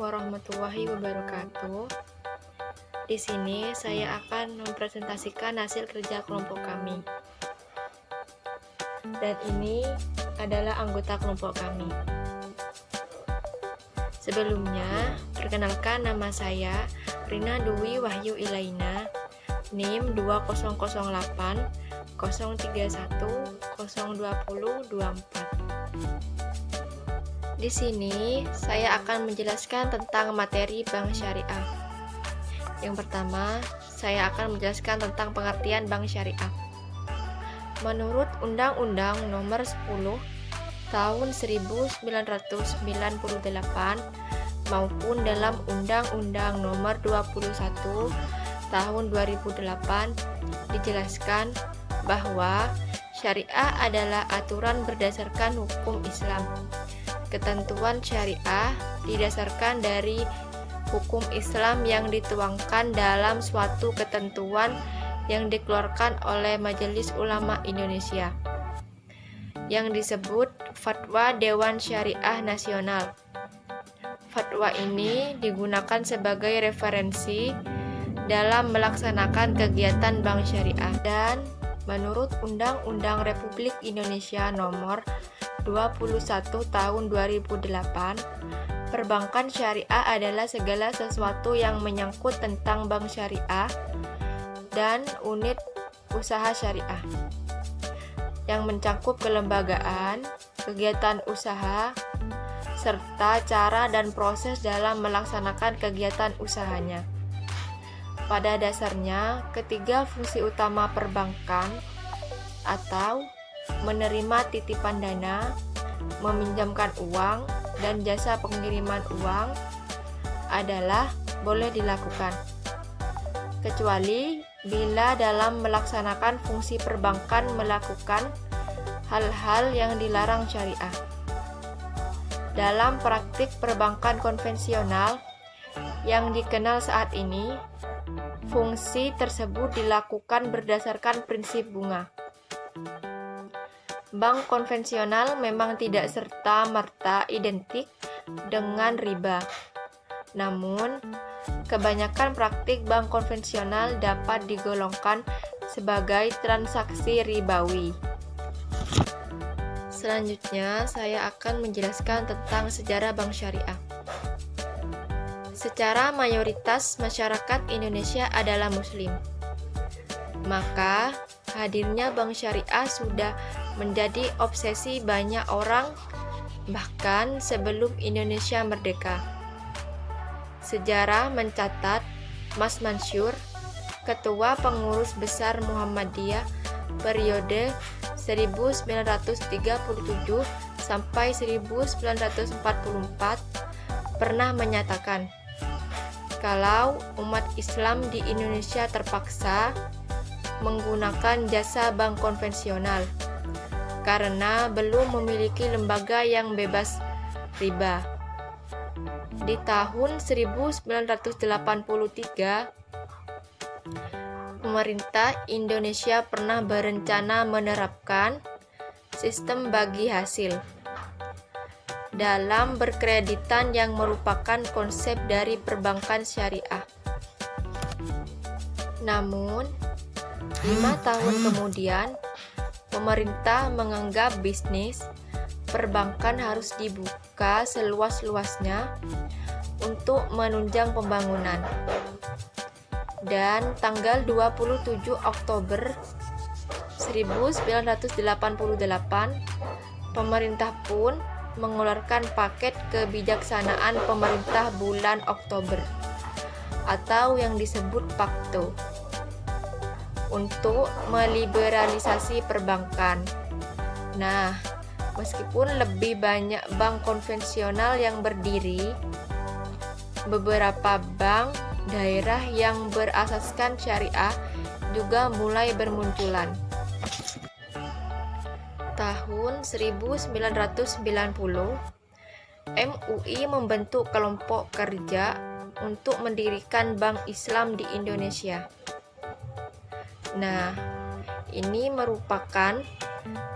warahmatullahi wabarakatuh. Di sini saya akan mempresentasikan hasil kerja kelompok kami. Dan ini adalah anggota kelompok kami. Sebelumnya, perkenalkan nama saya Rina Dwi Wahyu Ilaina, NIM 2008 031 020 24. Di sini saya akan menjelaskan tentang materi bank syariah. Yang pertama, saya akan menjelaskan tentang pengertian bank syariah. Menurut Undang-Undang Nomor 10 Tahun 1998 maupun dalam Undang-Undang Nomor 21 Tahun 2008 dijelaskan bahwa syariah adalah aturan berdasarkan hukum Islam. Ketentuan syariah didasarkan dari hukum Islam yang dituangkan dalam suatu ketentuan yang dikeluarkan oleh Majelis Ulama Indonesia yang disebut Fatwa Dewan Syariah Nasional. Fatwa ini digunakan sebagai referensi dalam melaksanakan kegiatan bank syariah, dan menurut Undang-Undang Republik Indonesia Nomor 21 Tahun 2008, perbankan syariah adalah segala sesuatu yang menyangkut tentang bank syariah dan unit usaha syariah, yang mencakup kelembagaan, kegiatan usaha, serta cara dan proses dalam melaksanakan kegiatan usahanya. Pada dasarnya, ketiga fungsi utama perbankan atau menerima titipan dana, meminjamkan uang, dan jasa pengiriman uang adalah boleh dilakukan, kecuali bila dalam melaksanakan fungsi perbankan melakukan hal-hal yang dilarang syariah. Dalam praktik perbankan konvensional yang dikenal saat ini, fungsi tersebut dilakukan berdasarkan prinsip bunga. Bank konvensional memang tidak serta-merta identik dengan riba. Namun, kebanyakan praktik bank konvensional dapat digolongkan sebagai transaksi ribawi. Selanjutnya, saya akan menjelaskan tentang sejarah bank syariah. Secara mayoritas masyarakat Indonesia adalah Muslim, maka hadirnya bank syariah sudah menjadi obsesi banyak orang bahkan sebelum Indonesia merdeka. Sejarah mencatat Mas Mansur, Ketua Pengurus Besar Muhammadiyah periode 1937 sampai 1944 pernah menyatakan kalau umat Islam di Indonesia terpaksa menggunakan jasa bank konvensional karena belum memiliki lembaga yang bebas riba. Di tahun 1983, pemerintah Indonesia pernah berencana menerapkan sistem bagi hasil dalam berkreditan yang merupakan konsep dari perbankan syariah. Namun, 5 tahun kemudian, pemerintah menganggap bisnis perbankan harus dibuka seluas-luasnya untuk menunjang pembangunan. Dan tanggal 27 Oktober 1988, pemerintah pun mengeluarkan paket kebijaksanaan pemerintah bulan Oktober atau yang disebut Pakto untuk meliberalisasi perbankan. Nah, meskipun lebih banyak bank konvensional yang berdiri, beberapa bank daerah yang berasaskan syariah juga mulai bermunculan. Tahun 1990, MUI membentuk kelompok kerja untuk mendirikan Bank Islam di Indonesia. Nah, ini merupakan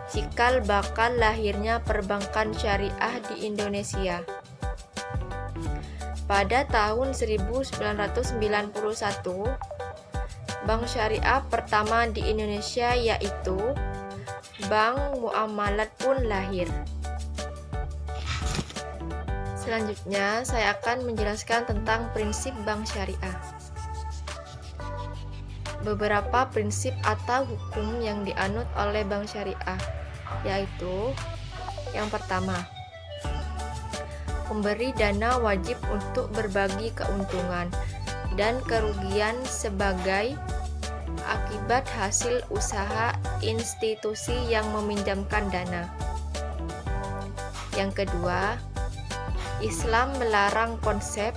cikal bakal lahirnya perbankan syariah di Indonesia. Pada tahun 1991, bank syariah pertama di Indonesia yaitu Bank Muamalat pun lahir. Selanjutnya, saya akan menjelaskan tentang prinsip bank syariah. Beberapa prinsip atau hukum yang dianut oleh bank syariah, yaitu yang pertama, pemberi dana wajib untuk berbagi keuntungan dan kerugian sebagai akibat hasil usaha institusi yang meminjamkan dana. Yang kedua, Islam melarang konsep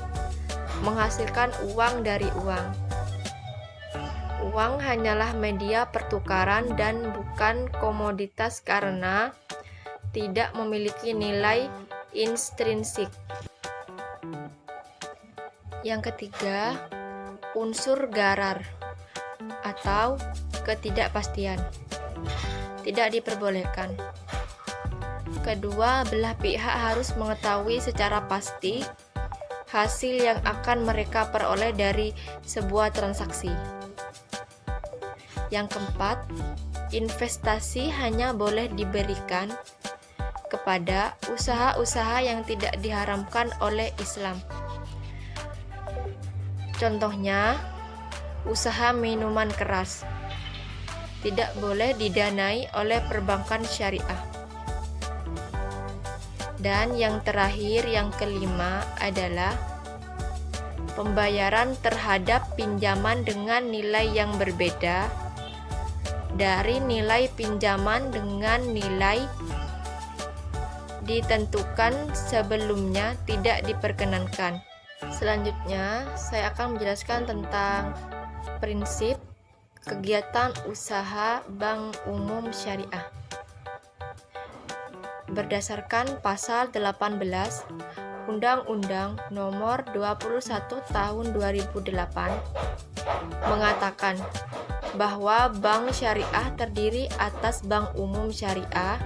menghasilkan uang dari uang. Uang hanyalah media pertukaran dan bukan komoditas karena tidak memiliki nilai intrinsik. Yang ketiga, unsur gharar atau ketidakpastian tidak diperbolehkan. Kedua belah pihak harus mengetahui secara pasti hasil yang akan mereka peroleh dari sebuah transaksi. Yang keempat, investasi hanya boleh diberikan kepada usaha-usaha yang tidak diharamkan oleh Islam. Contohnya, usaha minuman keras tidak boleh didanai oleh perbankan syariah. Dan yang terakhir, yang kelima adalah pembayaran terhadap pinjaman dengan nilai yang berbeda dari nilai pinjaman dengan nilai ditentukan sebelumnya tidak diperkenankan. Selanjutnya, saya akan menjelaskan tentang prinsip kegiatan usaha Bank Umum Syariah. Berdasarkan pasal 18 Undang-Undang Nomor 21 Tahun 2008 mengatakan bahwa bank syariah terdiri atas bank umum syariah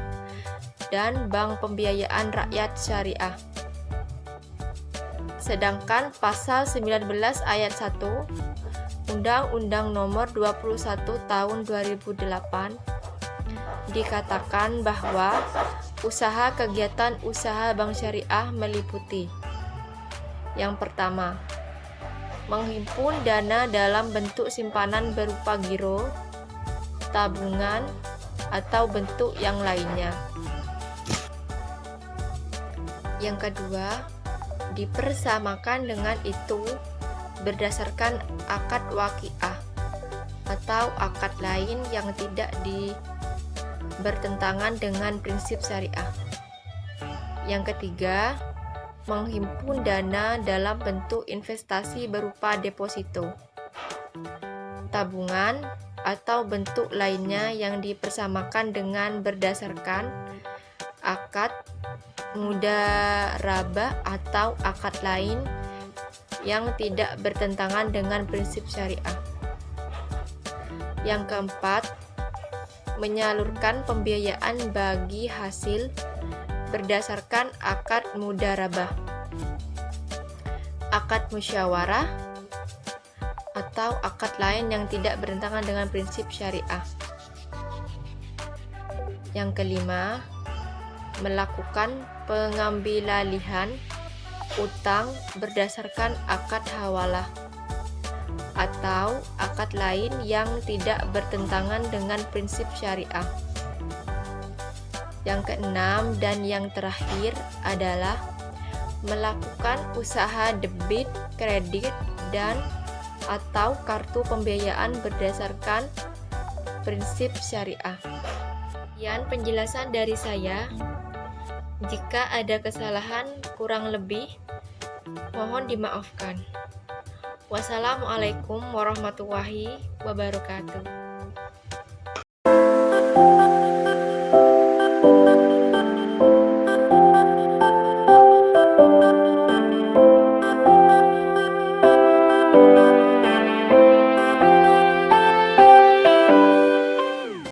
dan bank pembiayaan rakyat syariah. Sedangkan pasal 19 ayat 1 Undang-Undang Nomor 21 Tahun 2008 dikatakan bahwa usaha kegiatan usaha bank syariah meliputi: yang pertama, menghimpun dana dalam bentuk simpanan berupa giro, tabungan, atau bentuk yang lainnya. Yang kedua, dipersamakan dengan itu berdasarkan akad waqiah atau akad lain yang tidak bertentangan dengan prinsip syariah. Yang ketiga, menghimpun dana dalam bentuk investasi berupa deposito, tabungan, atau bentuk lainnya yang dipersamakan dengan berdasarkan akad mudharabah atau akad lain yang tidak bertentangan dengan prinsip syariah. Yang keempat, menyalurkan pembiayaan bagi hasil berdasarkan akad mudharabah, akad musyawarah, atau akad lain yang tidak bertentangan dengan prinsip syariah. Yang kelima, melakukan pengambilalihan utang berdasarkan akad hawalah atau akad lain yang tidak bertentangan dengan prinsip syariah. Yang keenam dan yang terakhir adalah melakukan usaha debit, kredit, dan atau kartu pembiayaan berdasarkan prinsip syariah. Sekian penjelasan dari saya. Jika ada kesalahan kurang lebih, mohon dimaafkan. Wassalamualaikum warahmatullahi wabarakatuh.